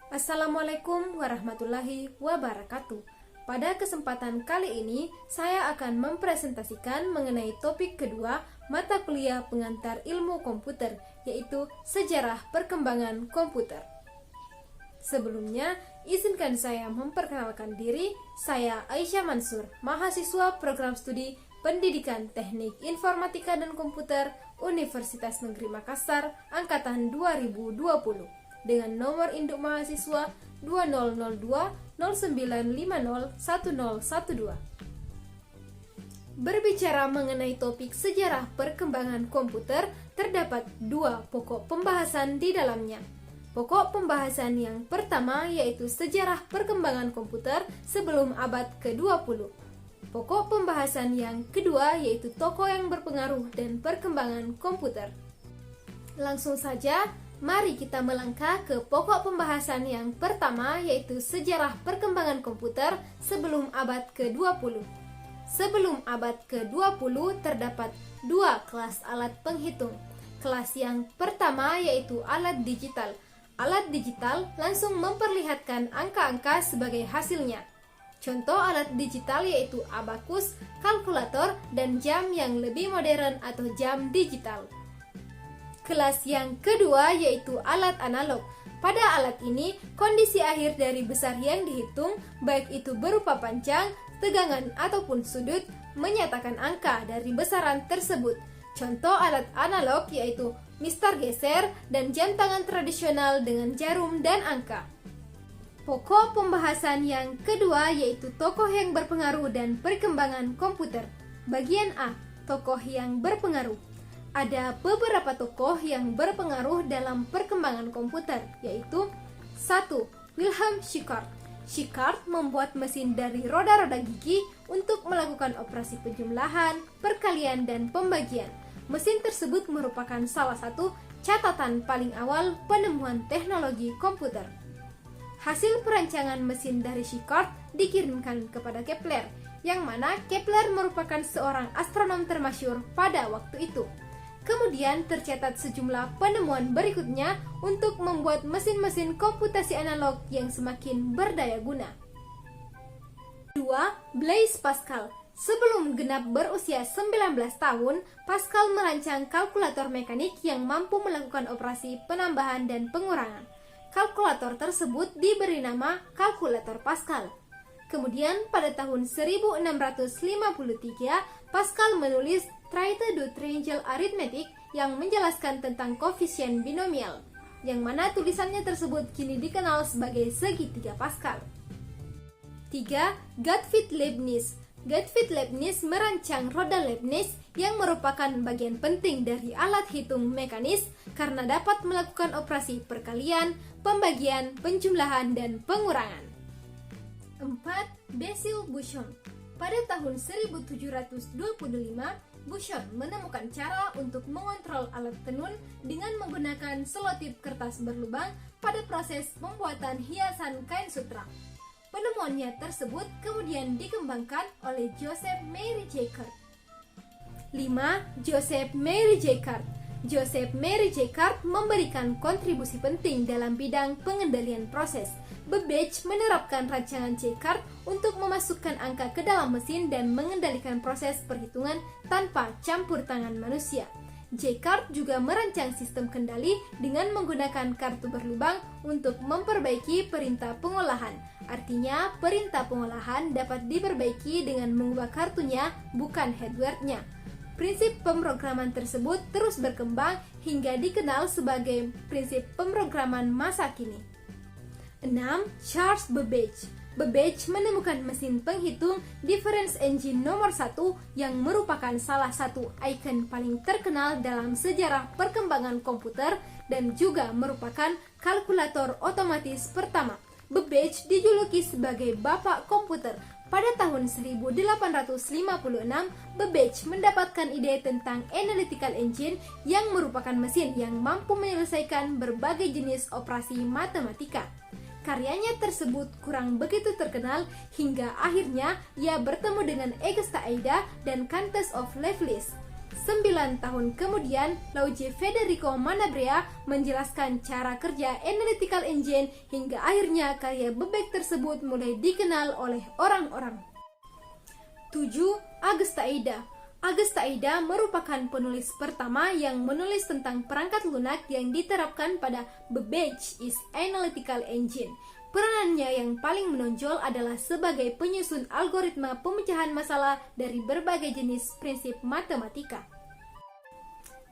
Assalamualaikum warahmatullahi wabarakatuh. Pada kesempatan kali ini, saya akan mempresentasikan mengenai topik kedua mata kuliah pengantar ilmu komputer, yaitu Sejarah Perkembangan Komputer. Sebelumnya, izinkan saya memperkenalkan diri. Saya Aisyah Mansur, mahasiswa program studi Pendidikan Teknik Informatika dan Komputer Universitas Negeri Makassar, Angkatan 2020. Dengan nomor induk mahasiswa 200209501012. Berbicara mengenai topik sejarah perkembangan komputer, terdapat dua pokok pembahasan di dalamnya. Pokok pembahasan yang pertama yaitu sejarah perkembangan komputer sebelum abad ke-20. Pokok pembahasan yang kedua yaitu tokoh yang berpengaruh dan perkembangan komputer. Langsung saja, mari kita melangkah ke pokok pembahasan yang pertama yaitu sejarah perkembangan komputer sebelum abad ke-20. Sebelum abad ke-20 terdapat dua kelas alat penghitung. Kelas yang pertama yaitu alat digital. Alat digital langsung memperlihatkan angka-angka sebagai hasilnya. Contoh alat digital yaitu abakus, kalkulator, dan jam yang lebih modern atau jam digital. Kelas yang kedua yaitu alat analog. Pada alat ini, kondisi akhir dari besar yang dihitung, baik itu berupa panjang, tegangan, ataupun sudut, menyatakan angka dari besaran tersebut. Contoh alat analog yaitu mistar geser dan jam tangan tradisional dengan jarum dan angka. Pokok pembahasan yang kedua yaitu tokoh yang berpengaruh dan perkembangan komputer. Bagian A, tokoh yang berpengaruh. Ada beberapa tokoh yang berpengaruh dalam perkembangan komputer, yaitu 1. Wilhelm Schickard. Schickard membuat mesin dari roda-roda gigi untuk melakukan operasi penjumlahan, perkalian, dan pembagian. Mesin tersebut merupakan salah satu catatan paling awal penemuan teknologi komputer. Hasil perancangan mesin dari Schickard dikirimkan kepada Kepler, yang mana Kepler merupakan seorang astronom termasyhur pada waktu itu. Kemudian tercatat sejumlah penemuan berikutnya untuk membuat mesin-mesin komputasi analog yang semakin berdaya guna. 2. Blaise Pascal. Sebelum genap berusia 19 tahun, Pascal merancang kalkulator mekanik yang mampu melakukan operasi penambahan dan pengurangan. Kalkulator tersebut diberi nama kalkulator Pascal. Kemudian pada tahun 1653, Pascal menulis Traité du triangle arithmetic yang menjelaskan tentang koefisien binomial, yang mana tulisannya tersebut kini dikenal sebagai segitiga Pascal. 3. Gottfried Leibniz. Gottfried Leibniz merancang roda Leibniz yang merupakan bagian penting dari alat hitung mekanis karena dapat melakukan operasi perkalian, pembagian, penjumlahan, dan pengurangan. 4. Basil Buchon. Pada tahun 1725, Buchon menemukan cara untuk mengontrol alat tenun dengan menggunakan selotip kertas berlubang pada proses pembuatan hiasan kain sutra. Penemuannya tersebut kemudian dikembangkan oleh Joseph Mary Jacquard. 5. Joseph Mary Jacquard. Joseph Mary Jacquard memberikan kontribusi penting dalam bidang pengendalian proses. Babbage menerapkan rancangan Jacquard untuk memasukkan angka ke dalam mesin dan mengendalikan proses perhitungan tanpa campur tangan manusia. Jacquard juga merancang sistem kendali dengan menggunakan kartu berlubang untuk memperbaiki perintah pengolahan. Artinya, perintah pengolahan dapat diperbaiki dengan mengubah kartunya, bukan hardware-nya. Prinsip pemrograman tersebut terus berkembang hingga dikenal sebagai prinsip pemrograman masa kini. 6. Charles Babbage. Babbage menemukan mesin penghitung difference engine nomor 1 yang merupakan salah satu ikon paling terkenal dalam sejarah perkembangan komputer dan juga merupakan kalkulator otomatis pertama. Babbage dijuluki sebagai bapak komputer. Pada tahun 1856, Babbage mendapatkan ide tentang analytical engine yang merupakan mesin yang mampu menyelesaikan berbagai jenis operasi matematika. Karyanya tersebut kurang begitu terkenal hingga akhirnya ia bertemu dengan Auguste Aida dan Countess of Leibniz. 9 tahun kemudian, Luigi Federico Manabrea menjelaskan cara kerja Analytical Engine hingga akhirnya karya bebek tersebut mulai dikenal oleh orang-orang. 7. Agesta Aida. Agesta Aida merupakan penulis pertama yang menulis tentang perangkat lunak yang diterapkan pada Babbage is Analytical Engine. Peranannya yang paling menonjol adalah sebagai penyusun algoritma pemecahan masalah dari berbagai jenis prinsip matematika.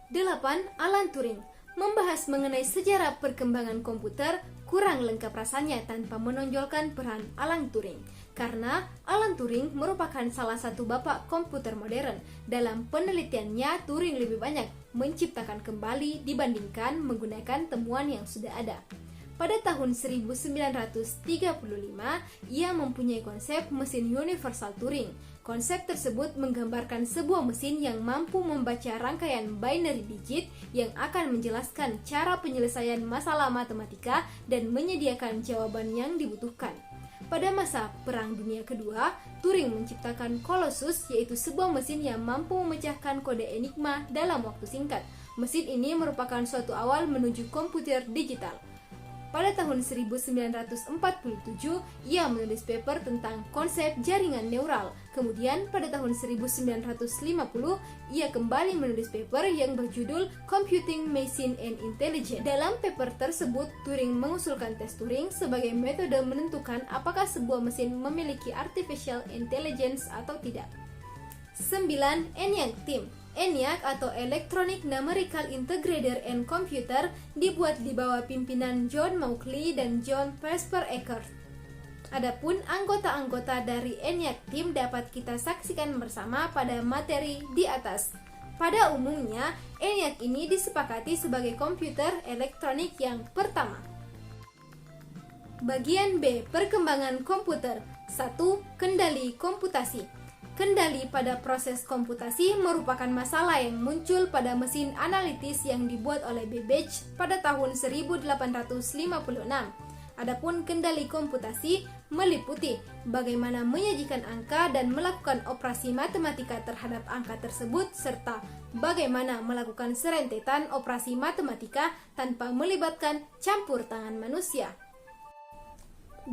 8. Alan Turing. Membahas mengenai sejarah perkembangan komputer kurang lengkap rasanya tanpa menonjolkan peran Alan Turing. Karena Alan Turing merupakan salah satu bapak komputer modern. Dalam penelitiannya, Turing lebih banyak menciptakan kembali dibandingkan menggunakan temuan yang sudah ada. Pada tahun 1935, ia mempunyai konsep mesin universal Turing. Konsep tersebut menggambarkan sebuah mesin yang mampu membaca rangkaian binary digit yang akan menjelaskan cara penyelesaian masalah matematika dan menyediakan jawaban yang dibutuhkan. Pada masa Perang Dunia Kedua, Turing menciptakan Colossus, yaitu sebuah mesin yang mampu memecahkan kode enigma dalam waktu singkat. Mesin ini merupakan suatu awal menuju komputer digital. Pada tahun 1947, ia menulis paper tentang konsep jaringan neural. Kemudian pada tahun 1950, ia kembali menulis paper yang berjudul Computing Machine and Intelligence. Dalam paper tersebut, Turing mengusulkan tes Turing sebagai metode menentukan apakah sebuah mesin memiliki artificial intelligence atau tidak. 9. ENIAC Team. ENIAC atau Electronic Numerical Integrator and Computer dibuat di bawah pimpinan John Mauchly dan John Presper Eckert. Adapun anggota-anggota dari ENIAC Team dapat kita saksikan bersama pada materi di atas. Pada umumnya, ENIAC ini disepakati sebagai komputer elektronik yang pertama. Bagian B. Perkembangan komputer. 1. Kendali komputasi. Kendali pada proses komputasi merupakan masalah yang muncul pada mesin analitis yang dibuat oleh Babbage pada tahun 1856. Adapun kendali komputasi meliputi bagaimana menyajikan angka dan melakukan operasi matematika terhadap angka tersebut, serta bagaimana melakukan serentetan operasi matematika tanpa melibatkan campur tangan manusia. 2.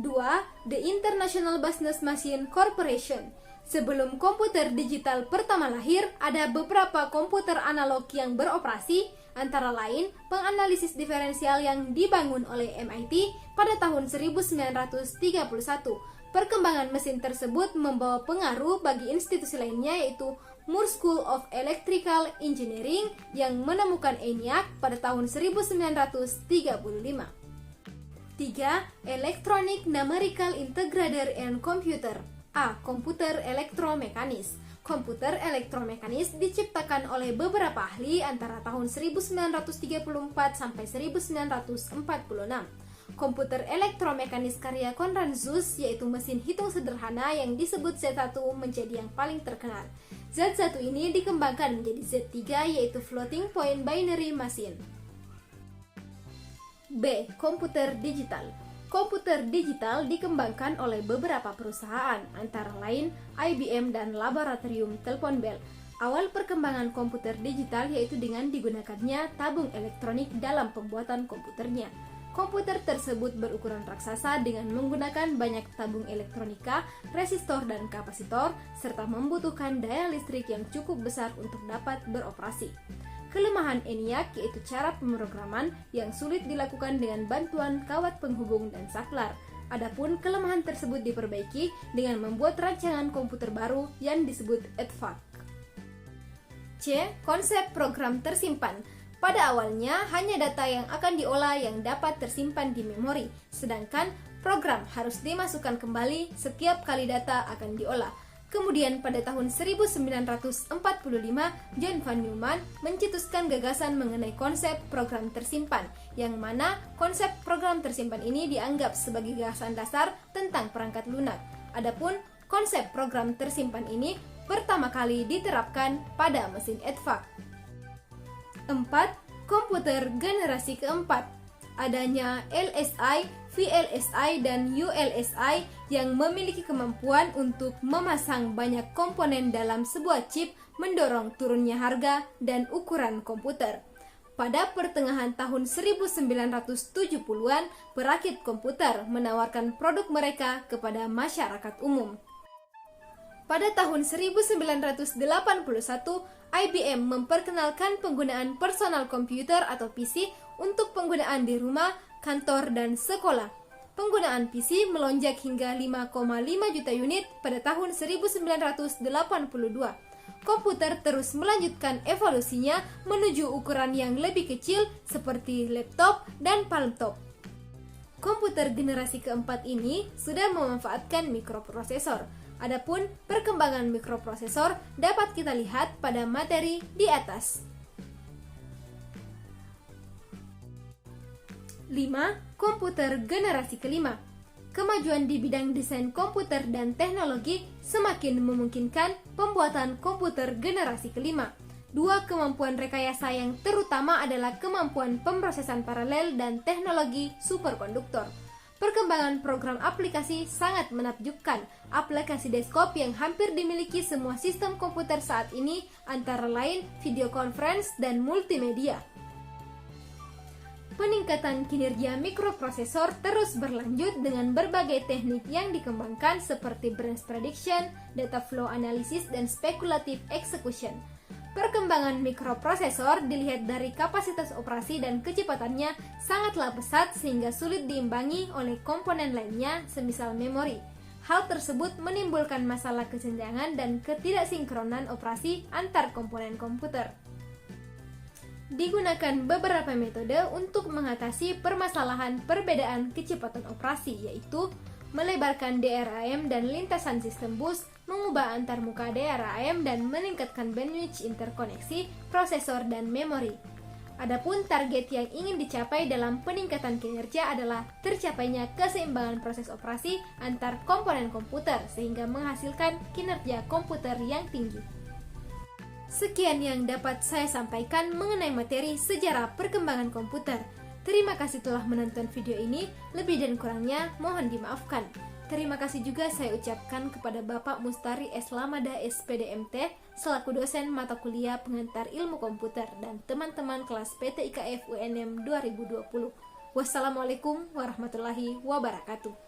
The International Business Machine Corporation. Sebelum komputer digital pertama lahir, ada beberapa komputer analog yang beroperasi, antara lain penganalisis diferensial yang dibangun oleh MIT pada tahun 1931. Perkembangan mesin tersebut membawa pengaruh bagi institusi lainnya, yaitu Moore School of Electrical Engineering yang menemukan ENIAC pada tahun 1935. 3. Electronic Numerical Integrator and Computer. A. Komputer elektromekanis. Komputer elektromekanis diciptakan oleh beberapa ahli antara tahun 1934 sampai 1946. Komputer elektromekanis karya Konrad Zuse, yaitu mesin hitung sederhana yang disebut Z1, menjadi yang paling terkenal. Z1 ini dikembangkan menjadi Z3, yaitu Floating Point Binary Machine. B. Komputer digital. Komputer digital dikembangkan oleh beberapa perusahaan, antara lain IBM dan Laboratorium Telepon Bell. Awal perkembangan komputer digital yaitu dengan digunakannya tabung elektronik dalam pembuatan komputernya. Komputer tersebut berukuran raksasa dengan menggunakan banyak tabung elektronika, resistor dan kapasitor, serta membutuhkan daya listrik yang cukup besar untuk dapat beroperasi. Kelemahan ENIAC yaitu cara pemrograman yang sulit dilakukan dengan bantuan kawat penghubung dan saklar. Adapun kelemahan tersebut diperbaiki dengan membuat rancangan komputer baru yang disebut EDVAC. C. Konsep program tersimpan. Pada awalnya hanya data yang akan diolah yang dapat tersimpan di memori, sedangkan program harus dimasukkan kembali setiap kali data akan diolah. Kemudian pada tahun 1945, John von Neumann mencetuskan gagasan mengenai konsep program tersimpan, yang mana konsep program tersimpan ini dianggap sebagai gagasan dasar tentang perangkat lunak. Adapun konsep program tersimpan ini pertama kali diterapkan pada mesin EDVAC. 4. Komputer generasi keempat. Adanya LSI, VLSI, dan ULSI yang memiliki kemampuan untuk memasang banyak komponen dalam sebuah chip mendorong turunnya harga dan ukuran komputer. Pada pertengahan tahun 1970-an, perakit komputer menawarkan produk mereka kepada masyarakat umum. Pada tahun 1981, IBM memperkenalkan penggunaan personal computer atau PC untuk penggunaan di rumah, kantor, dan sekolah. Penggunaan PC melonjak hingga 5,5 juta unit pada tahun 1982. Komputer terus melanjutkan evolusinya menuju ukuran yang lebih kecil seperti laptop dan palm top. Komputer generasi keempat ini sudah memanfaatkan mikroprosesor. Adapun perkembangan mikroprosesor dapat kita lihat pada materi di atas. 5. Komputer generasi kelima. Kemajuan di bidang desain komputer dan teknologi semakin memungkinkan pembuatan komputer generasi kelima. Dua kemampuan rekayasa yang terutama adalah kemampuan pemrosesan paralel dan teknologi superkonduktor. Perkembangan program aplikasi sangat menakjubkan. Aplikasi desktop yang hampir dimiliki semua sistem komputer saat ini antara lain video conference dan multimedia. Peningkatan kinerja mikroprosesor terus berlanjut dengan berbagai teknik yang dikembangkan seperti branch prediction, data flow analysis, dan speculative execution. Perkembangan mikroprosesor dilihat dari kapasitas operasi dan kecepatannya sangatlah pesat sehingga sulit diimbangi oleh komponen lainnya semisal memori. Hal tersebut menimbulkan masalah kesenjangan dan ketidaksinkronan operasi antar komponen komputer. Digunakan beberapa metode untuk mengatasi permasalahan perbedaan kecepatan operasi, yaitu melebarkan DRAM dan lintasan sistem bus, mengubah antarmuka DRAM dan meningkatkan bandwidth interkoneksi, prosesor, dan memori. Adapun target yang ingin dicapai dalam peningkatan kinerja adalah tercapainya keseimbangan proses operasi antar komponen komputer sehingga menghasilkan kinerja komputer yang tinggi. Sekian yang dapat saya sampaikan mengenai materi sejarah perkembangan komputer. Terima kasih telah menonton video ini, lebih dan kurangnya mohon dimaafkan. Terima kasih juga saya ucapkan kepada Bapak Mustari S. Lamada SPDMT selaku dosen mata kuliah pengantar ilmu komputer dan teman-teman kelas PT IKF UNM 2020. Wassalamualaikum warahmatullahi wabarakatuh.